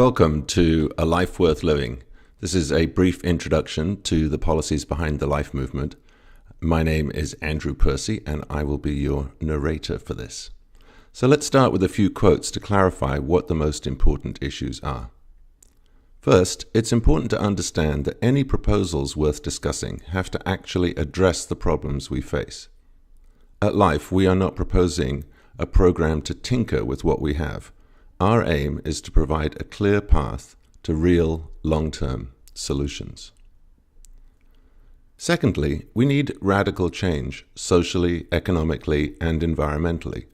Welcome to A Life Worth Living. This is a brief introduction to the policies behind the Life movement. My name is Andrew Percy, and I will be your narrator for this. So let's start with a few quotes to clarify what the most important issues are. First, it's important to understand that any proposals worth discussing have to actually address the problems we face. At Life, we are not proposing a program to tinker with what we have. Our aim is to provide a clear path to real, long-term solutions. Secondly, we need radical change, socially, economically, and environmentally.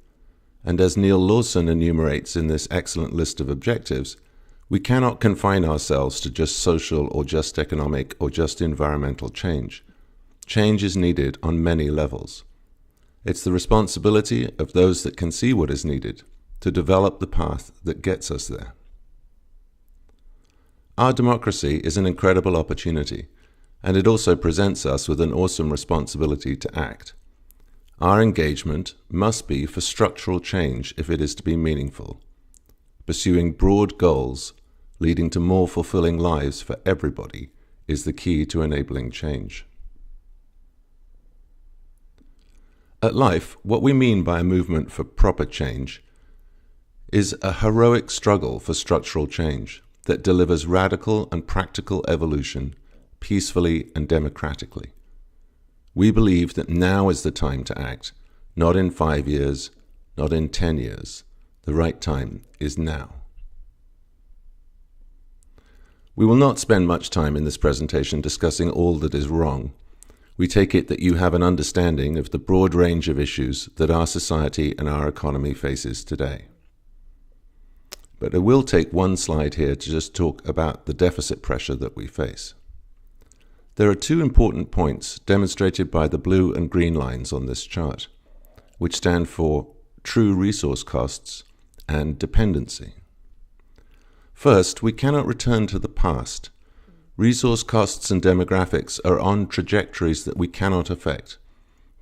And as Neil Lawson enumerates in this excellent list of objectives, we cannot confine ourselves to just social or just economic or just environmental change. Change is needed on many levels. It's the responsibility of those that can see what is needed to develop the path that gets us there. Our democracy is an incredible opportunity, and it also presents us with an awesome responsibility to act. Our engagement must be for structural change if it is to be meaningful. Pursuing broad goals, leading to more fulfilling lives for everybody, is the key to enabling change. At Life, what we mean by a movement for proper change is a heroic struggle for structural change that delivers radical and practical evolution peacefully and democratically. We believe that now is the time to act, not in 5 years, not in 10 years. The right time is now. We will not spend much time in this presentation discussing all that is wrong. We take it that you have an understanding of the broad range of issues that our society and our economy faces today. But I will take one slide here to just talk about the deficit pressure that we face. There are two important points demonstrated by the blue and green lines on this chart, which stand for true resource costs and dependency. First, we cannot return to the past. Resource costs and demographics are on trajectories that we cannot affect.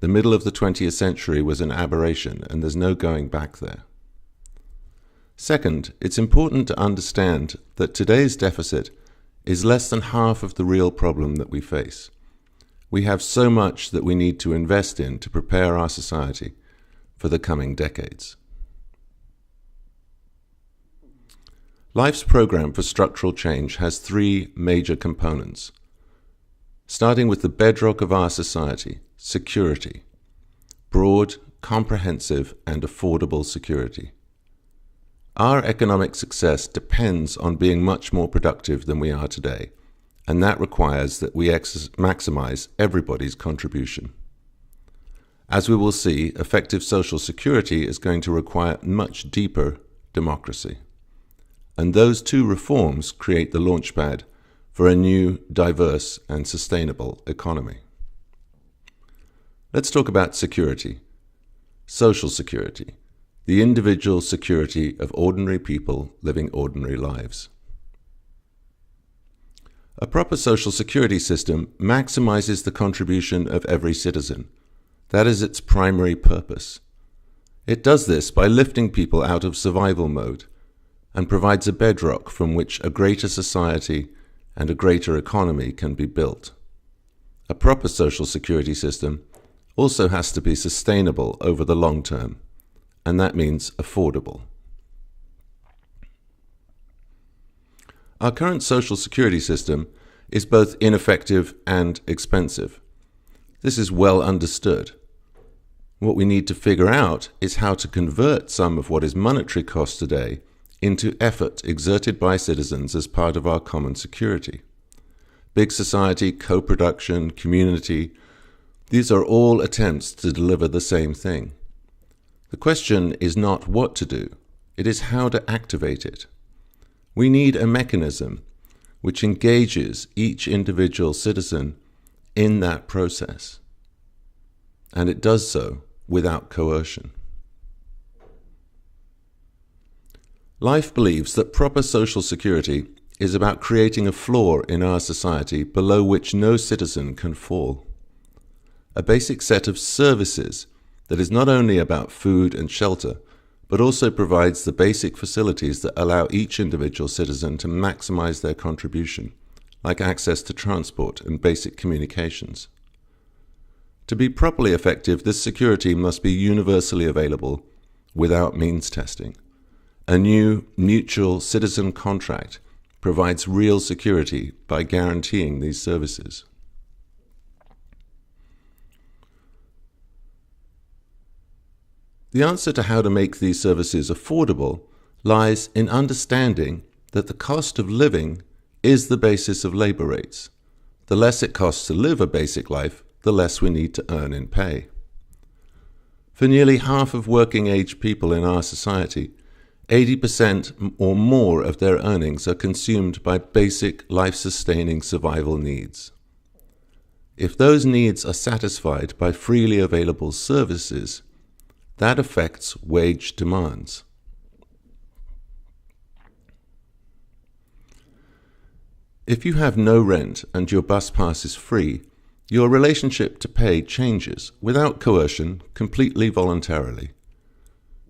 The middle of the 20th century was an aberration, and there's no going back there. Second, it's important to understand that today's deficit is less than half of the real problem that we face. We have so much that we need to invest in to prepare our society for the coming decades. Life's program for structural change has three major components, starting with the bedrock of our society, security. Broad, comprehensive, and affordable security. Our economic success depends on being much more productive than we are today, and that requires that we maximize everybody's contribution. As we will see, effective social security is going to require much deeper democracy. And those two reforms create the launchpad for a new, diverse, and sustainable economy. Let's talk about security. Social security. The individual security of ordinary people living ordinary lives. A proper social security system maximizes the contribution of every citizen. That is its primary purpose. It does this by lifting people out of survival mode and provides a bedrock from which a greater society and a greater economy can be built. A proper social security system also has to be sustainable over the long term, and that means affordable. Our current social security system is both ineffective and expensive. This is well understood. What we need to figure out is how to convert some of what is monetary cost today into effort exerted by citizens as part of our common security. Big society, co-production, community, these are all attempts to deliver the same thing. The question is not what to do, it is how to activate it. We need a mechanism which engages each individual citizen in that process, and it does so without coercion. Life believes that proper social security is about creating a floor in our society below which no citizen can fall. A basic set of services that is not only about food and shelter, but also provides the basic facilities that allow each individual citizen to maximize their contribution, like access to transport and basic communications. To be properly effective, this security must be universally available without means testing. A new mutual citizen contract provides real security by guaranteeing these services. The answer to how to make these services affordable lies in understanding that the cost of living is the basis of labor rates. The less it costs to live a basic life, the less we need to earn in pay. For nearly half of working-age people in our society, 80% or more of their earnings are consumed by basic life-sustaining survival needs. If those needs are satisfied by freely available services, that affects wage demands. If you have no rent and your bus pass is free, your relationship to pay changes without coercion, completely voluntarily.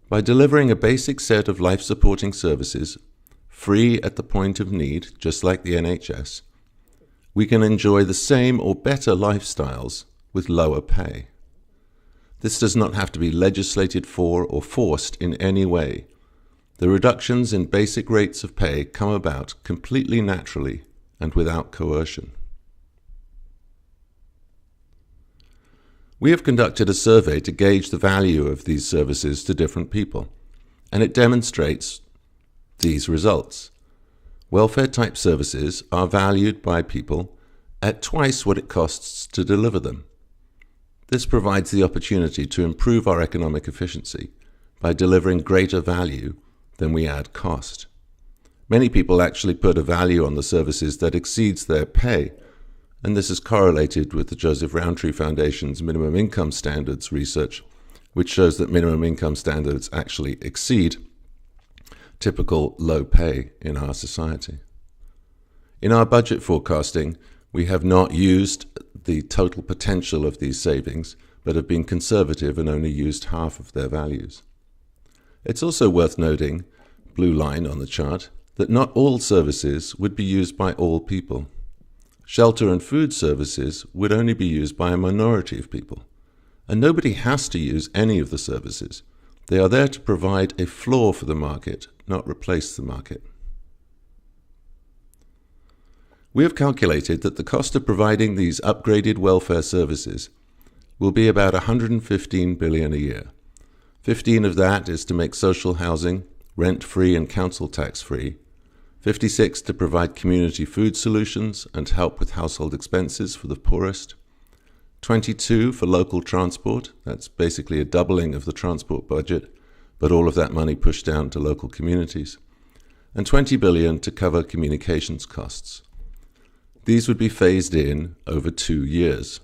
By delivering a basic set of life-supporting services, free at the point of need, just like the NHS, we can enjoy the same or better lifestyles with lower pay. This does not have to be legislated for or forced in any way. The reductions in basic rates of pay come about completely naturally and without coercion. We have conducted a survey to gauge the value of these services to different people, and it demonstrates these results. Welfare-type services are valued by people at twice what it costs to deliver them. This provides the opportunity to improve our economic efficiency by delivering greater value than we add cost. Many people actually put a value on the services that exceeds their pay, and this is correlated with the Joseph Rowntree Foundation's minimum income standards research, which shows that minimum income standards actually exceed typical low pay in our society. In our budget forecasting, we have not used the total potential of these savings, but have been conservative and only used half of their values. It's also worth noting, blue line on the chart, that not all services would be used by all people. Shelter and food services would only be used by a minority of people, and nobody has to use any of the services. They are there to provide a floor for the market, not replace the market. We have calculated that the cost of providing these upgraded welfare services will be about $115 billion a year. 15 of that is to make social housing rent-free and council tax-free, 56 to provide community food solutions and help with household expenses for the poorest, 22 for local transport, that's basically a doubling of the transport budget, but all of that money pushed down to local communities, and $20 billion to cover communications costs. These would be phased in over 2 years.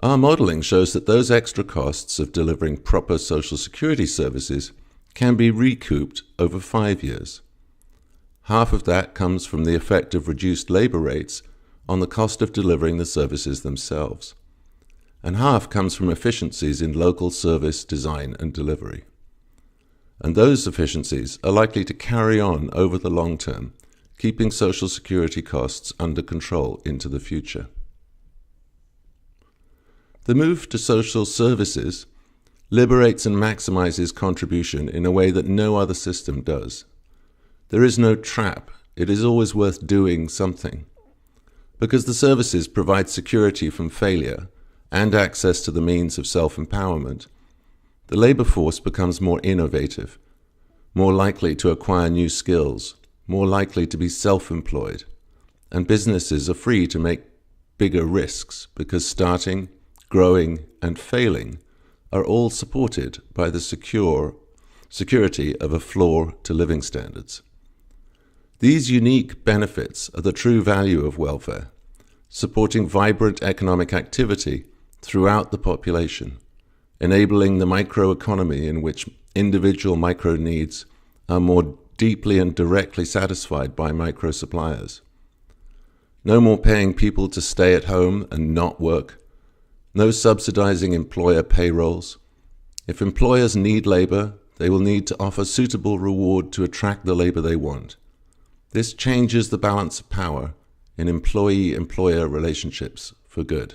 Our modeling shows that those extra costs of delivering proper social security services can be recouped over 5 years. Half of that comes from the effect of reduced labor rates on the cost of delivering the services themselves, and half comes from efficiencies in local service design and delivery. And those efficiencies are likely to carry on over the long term, keeping social security costs under control into the future. The move to social services liberates and maximizes contribution in a way that no other system does. There is no trap. It is always worth doing something. Because the services provide security from failure and access to the means of self-empowerment, the labor force becomes more innovative, more likely to acquire new skills, more likely to be self-employed, and businesses are free to make bigger risks because starting, growing, and failing are all supported by the security of a floor to living standards. These unique benefits are the true value of welfare, supporting vibrant economic activity throughout the population, enabling the microeconomy in which individual micro needs are more deeply and directly satisfied by micro suppliers. No more paying people to stay at home and not work, no subsidizing employer payrolls, If employers need labour, they will need to offer suitable reward to attract the labour they want. This changes the balance of power in employee-employer relationships for good.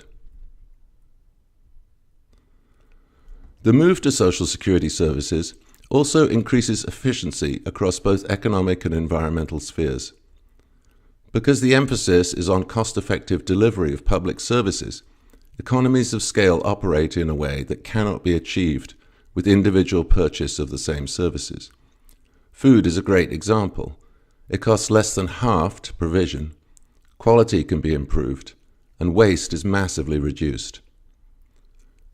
The move to social security services also increases efficiency across both economic and environmental spheres. Because the emphasis is on cost-effective delivery of public services, economies of scale operate in a way that cannot be achieved with individual purchase of the same services. Food is a great example. It costs less than half to provision, quality can be improved, and waste is massively reduced.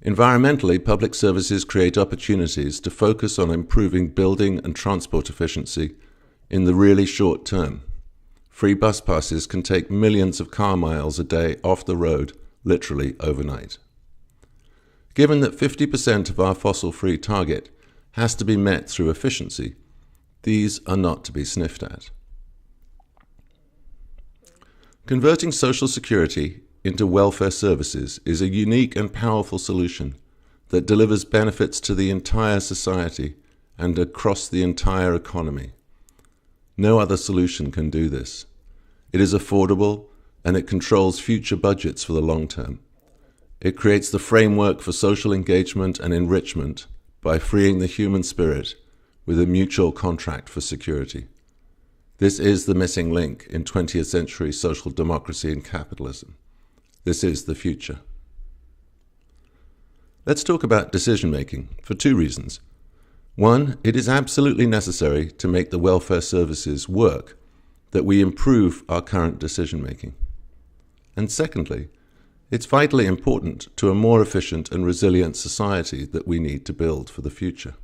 Environmentally, public services create opportunities to focus on improving building and transport efficiency in the really short term. Free bus passes can take millions of car miles a day off the road, literally overnight. Given that 50% of our fossil-free target has to be met through efficiency, these are not to be sniffed at. Converting social security into welfare services is a unique and powerful solution that delivers benefits to the entire society and across the entire economy. No other solution can do this. It is affordable and it controls future budgets for the long term. It creates the framework for social engagement and enrichment by freeing the human spirit with a mutual contract for security. This is the missing link in 20th century social democracy and capitalism. This is the future. Let's talk about decision-making for two reasons. One, it is absolutely necessary to make the welfare services work that we improve our current decision-making. And secondly, it's vitally important to a more efficient and resilient society that we need to build for the future.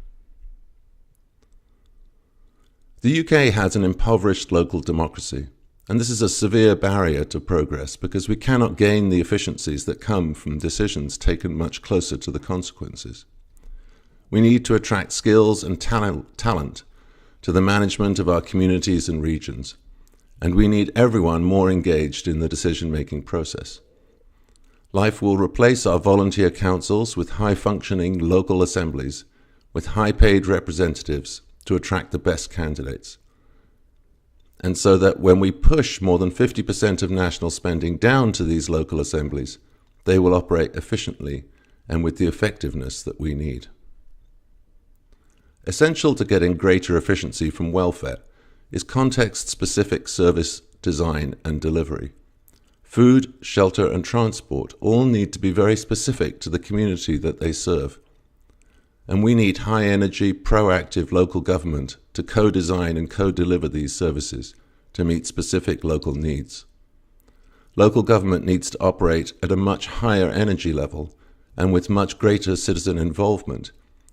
The UK has an impoverished local democracy, and this is a severe barrier to progress because we cannot gain the efficiencies that come from decisions taken much closer to the consequences. We need to attract skills and talent to the management of our communities and regions, and we need everyone more engaged in the decision-making process. Life will replace our volunteer councils with high-functioning local assemblies with high-paid representatives to attract the best candidates. And so that when we push more than 50% of national spending down to these local assemblies, they will operate efficiently and with the effectiveness that we need. Essential to getting greater efficiency from welfare is context-specific service design and delivery. Food, shelter, and transport all need to be very specific to the community that they serve. And we need high-energy, proactive local government to co-design and co-deliver these services to meet specific local needs. Local government needs to operate at a much higher energy level and with much greater citizen involvement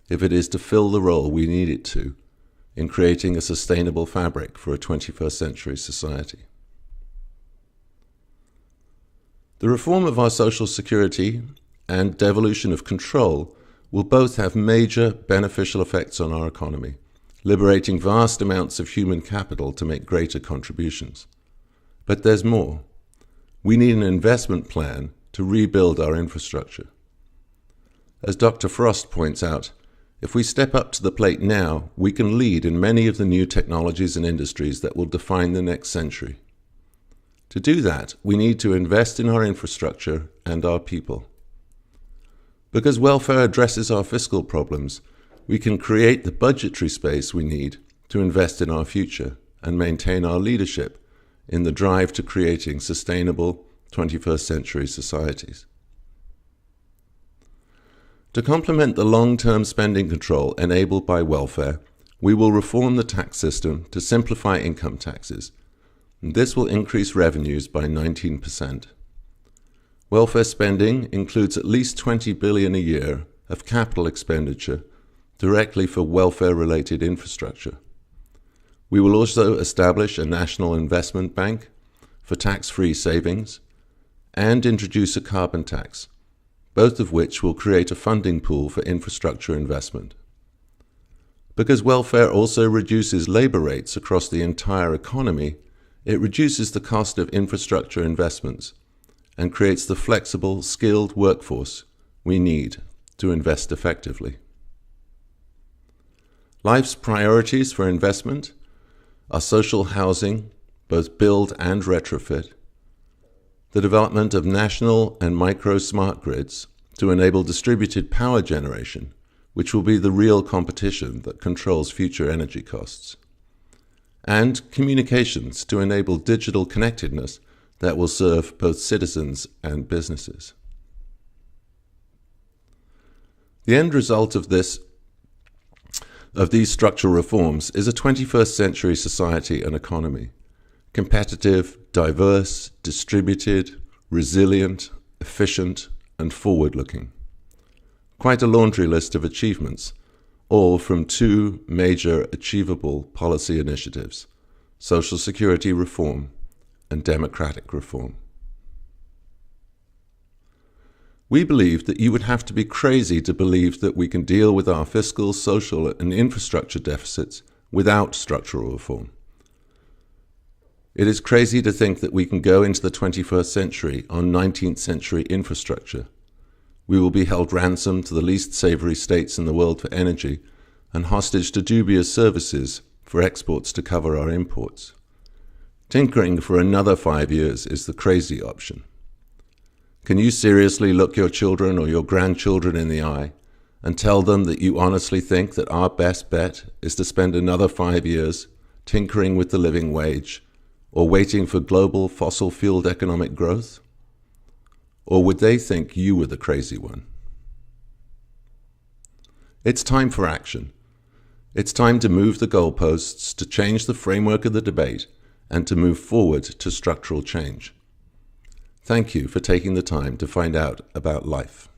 if it is to fill the role we need it to in creating a sustainable fabric for a 21st century society. The reform of our social security and devolution of control will both have major beneficial effects on our economy, liberating vast amounts of human capital to make greater contributions. But there's more. We need an investment plan to rebuild our infrastructure. As Dr. Frost points out, if we step up to the plate now, we can lead in many of the new technologies and industries that will define the next century. To do that, we need to invest in our infrastructure and our people. Because welfare addresses our fiscal problems, we can create the budgetary space we need to invest in our future and maintain our leadership in the drive to creating sustainable 21st century societies. To complement the long-term spending control enabled by welfare, we will reform the tax system to simplify income taxes. This will increase revenues by 19%. Welfare spending includes at least $20 billion a year of capital expenditure directly for welfare-related infrastructure. We will also establish a national investment bank for tax-free savings and introduce a carbon tax, both of which will create a funding pool for infrastructure investment. Because welfare also reduces labor rates across the entire economy, it reduces the cost of infrastructure investments and creates the flexible, skilled workforce we need to invest effectively. Life's priorities for investment are social housing, both build and retrofit, the development of national and micro smart grids to enable distributed power generation, which will be the real competition that controls future energy costs, and communications to enable digital connectedness that will serve both citizens and businesses. The end result of these structural reforms is a 21st century society and economy, competitive, diverse, distributed, resilient, efficient, and forward-looking. Quite a laundry list of achievements, all from two major achievable policy initiatives: Social Security reform and democratic reform. We believe that you would have to be crazy to believe that we can deal with our fiscal, social, and infrastructure deficits without structural reform. It is crazy to think that we can go into the 21st century on 19th century infrastructure. We will be held ransom to the least savory states in the world for energy and hostage to dubious services for exports to cover our imports. Tinkering for another 5 years is the crazy option. Can you seriously look your children or your grandchildren in the eye and tell them that you honestly think that our best bet is to spend another 5 years tinkering with the living wage or waiting for global fossil-fueled economic growth? Or would they think you were the crazy one? It's time for action. It's time to move the goalposts, to change the framework of the debate, and to move forward to structural change. Thank you for taking the time to find out about life.